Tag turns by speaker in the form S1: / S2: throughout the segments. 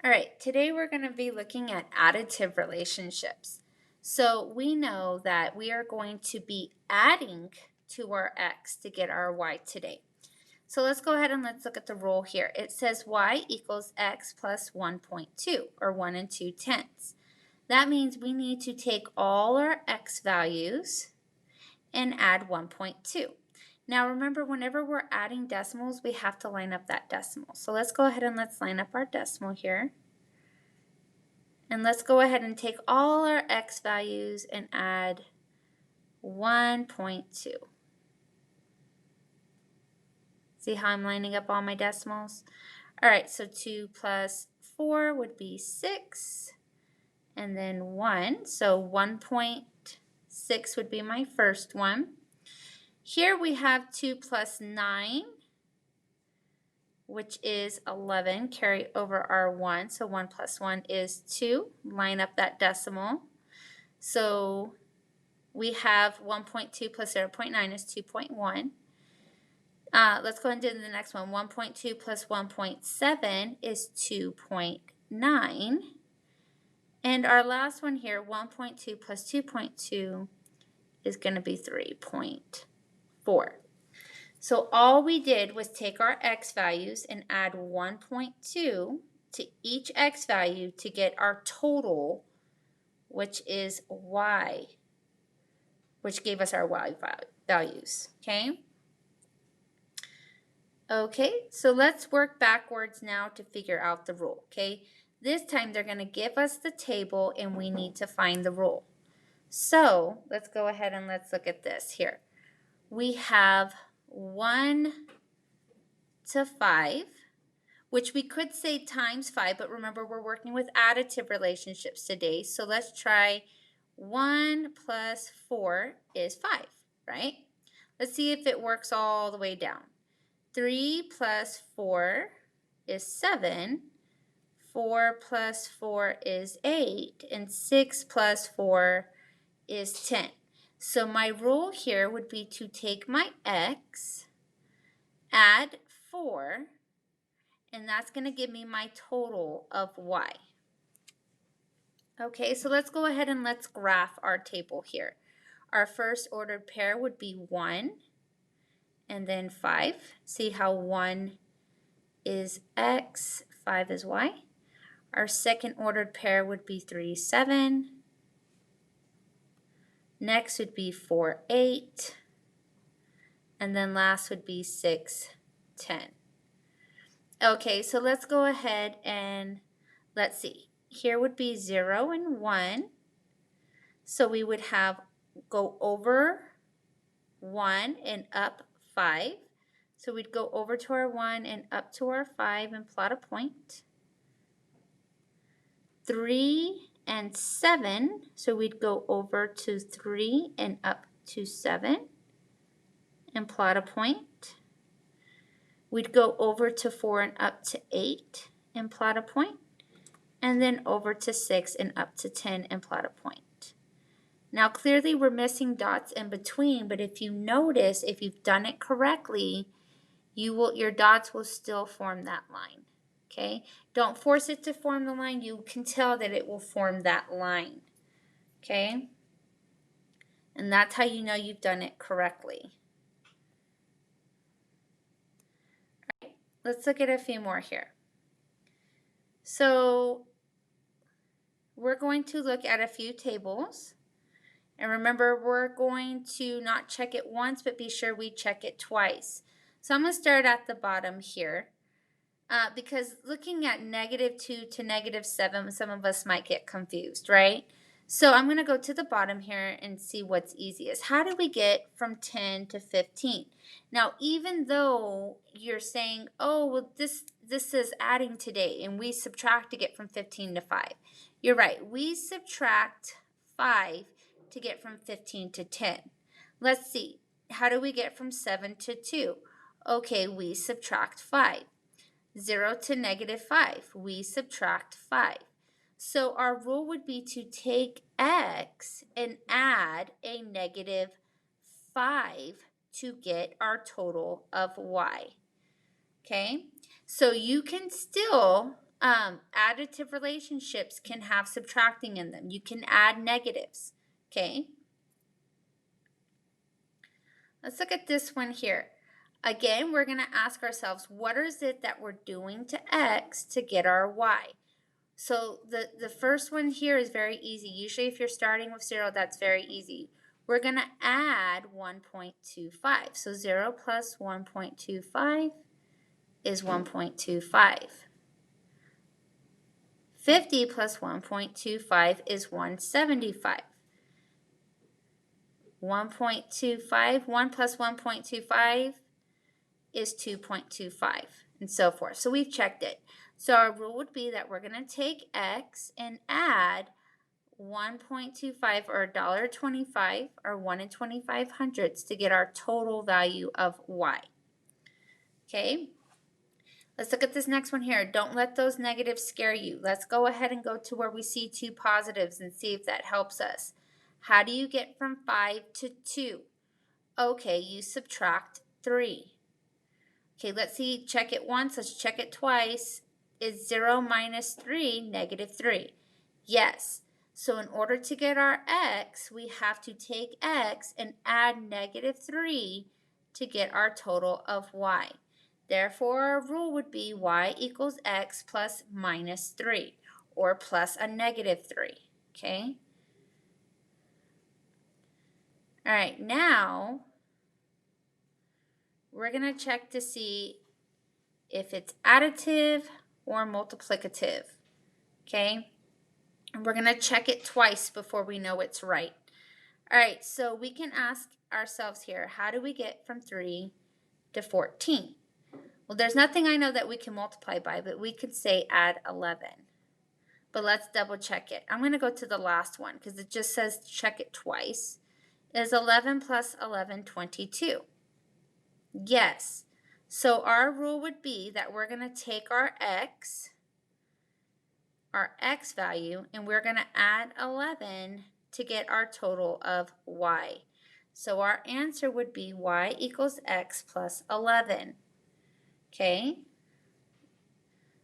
S1: All right, today we're going to be looking at additive relationships. So we know that we are going to be adding to our x to get our y today. So let's go ahead and let's look at the rule here. It says y equals x plus 1.2, or 1 2/10. That means we need to take all our x values and add 1.2. Now remember, whenever we're adding decimals, we have to line up that decimal. So let's go ahead and let's line up our decimal here. And let's go ahead and take all our x values and add 1.2. See how I'm lining up all my decimals? All right, so 2 plus 4 would be 6, and then 1. So 1.6 would be my first one. Here we have 2 plus 9, which is 11. Carry over our 1, so 1 plus 1 is 2. Line up that decimal. So we have 1.2 plus 0.9 is 2.1. Let's go ahead and do the next one. 1.2 plus 1.7 is 2.9. And our last one here, 1.2 plus 2.2 is going to be 3.4. So all we did was take our x values and add 1.2 to each x value to get our total, which is y, which gave us our y values, okay? Okay, so let's work backwards now to figure out the rule, okay? This time they're going to give us the table and we need to find the rule. So let's go ahead and let's look at this here. We have 1 to 5, which we could say times 5, but remember we're working with additive relationships today. So let's try 1 plus 4 is 5, right? Let's see if it works all the way down. 3 plus 4 is 7, 4 plus 4 is 8, and 6 plus 4 is 10. So my rule here would be to take my x, add 4, and that's going to give me my total of y. Okay, so let's go ahead and let's graph our table here. Our first ordered pair would be 1 and then 5. See how 1 is x, 5 is y. Our second ordered pair would be 3, 7. Next would be 4, 8. And then last would be 6, 10. Okay, so let's go ahead and let's see. Here would be 0 and 1. So we would have go over 1 and up 5. So we'd go over to our 1 and up to our 5 and plot a point. 3 and 7, so we'd go over to 3 and up to 7 and plot a point. We'd go over to 4 and up to 8 and plot a point, and then over to 6 and up to 10 and plot a point. Now clearly we're missing dots in between, but if you notice, if you've done it correctly, your dots will still form that line. Okay, don't force it to form the line. You can tell that it will form that line. Okay, and that's how you know you've done it correctly. All right, let's look at a few more here. So we're going to look at a few tables. And remember, we're going to not check it once, but be sure we check it twice. So I'm going to start at the bottom here. Because looking at -2 to -7, some of us might get confused, right? So I'm going to go to the bottom here and see what's easiest. How do we get from 10 to 15? Now, even though you're saying, oh, well, this is adding today, and we subtract to get from 15 to 5. You're right. We subtract 5 to get from 15 to 10. Let's see. How do we get from 7 to 2? Okay, we subtract 5. 0 to -5, we subtract 5. So our rule would be to take x and add a -5 to get our total of y. Okay, so you can still Additive relationships can have subtracting in them. You can add negatives, okay? Let's look at this one here. Again, we're going to ask ourselves, what is it that we're doing to x to get our y? So the first one here is very easy. Usually if you're starting with 0, that's very easy. We're going to add 1.25. So 0 plus 1.25 is 1.25. 50 plus 1.25 is 175. 1.25, 1 plus 1.25 is 2.25, and so forth. So we've checked it. So our rule would be that we're going to take x and add 1.25 or $1.25 or 1 and 25 hundredths to get our total value of y. Okay? Let's look at this next one here. Don't let those negatives scare you. Let's go ahead and go to where we see two positives and see if that helps us. How do you get from 5 to 2? Okay, you subtract 3. Okay, let's see. Check it once. Let's check it twice. Is 0 minus 3 negative 3? Yes. So in order to get our x, we have to take x and add negative 3 to get our total of y. Therefore, our rule would be y equals x plus minus 3, or plus a negative 3. Okay? All right, now we're going to check to see if it's additive or multiplicative. Okay? And we're going to check it twice before we know it's right. All right, so we can ask ourselves here, how do we get from 3 to 14? Well, there's nothing I know that we can multiply by, but we could say add 11. But let's double check it. I'm going to go to the last one because it just says check it twice. Is 11 plus 11 22? Yes. So our rule would be that we're going to take our x value, and we're going to add 11 to get our total of y. So our answer would be y equals x plus 11. Okay?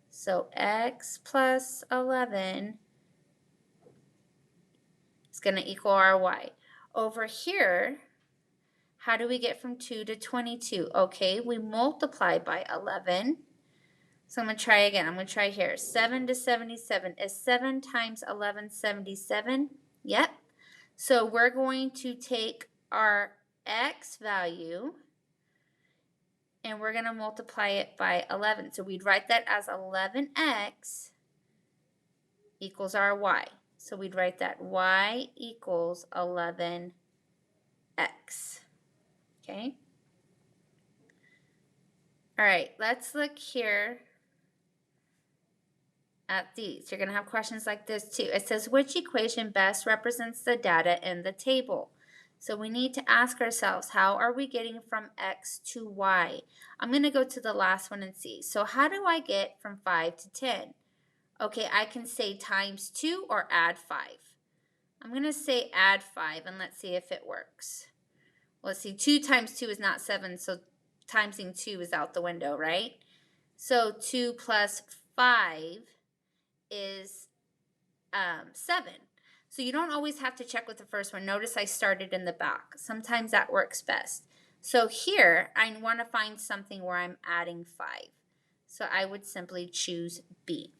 S1: So x plus 11 is going to equal our y. Over here, how do we get from 2 to 22? Okay, we multiply by 11. So I'm going to try again. I'm going to try here. 7 to 77. Is 7 times 11 77? Yep. So we're going to take our x value and we're going to multiply it by 11. So we'd write that as 11x equals our y. So we'd write that y equals 11x. Okay? All right, let's look here at these. You're going to have questions like this too. It says, which equation best represents the data in the table? So we need to ask ourselves, how are we getting from x to y? I'm going to go to the last one and see. So how do I get from 5 to 10? Okay, I can say times 2 or add 5. I'm going to say add 5, and let's see if it works. Well, let's see, 2 times 2 is not 7, so timesing 2 is out the window, right? So 2 plus 5 is 7. So you don't always have to check with the first one. Notice I started in the back. Sometimes that works best. So here, I want to find something where I'm adding 5. So I would simply choose B.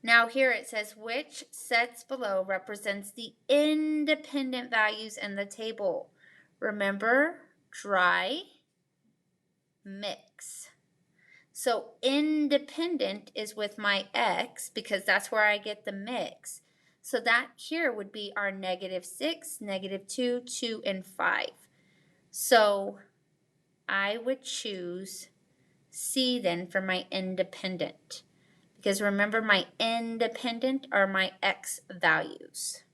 S1: Now here it says, which sets below represents the independent values in the table? Remember, dry, mix. So independent is with my x because that's where I get the mix. So that here would be our -6, -2, 2, and 5. So I would choose C then for my independent. Because remember, my independent are my x values.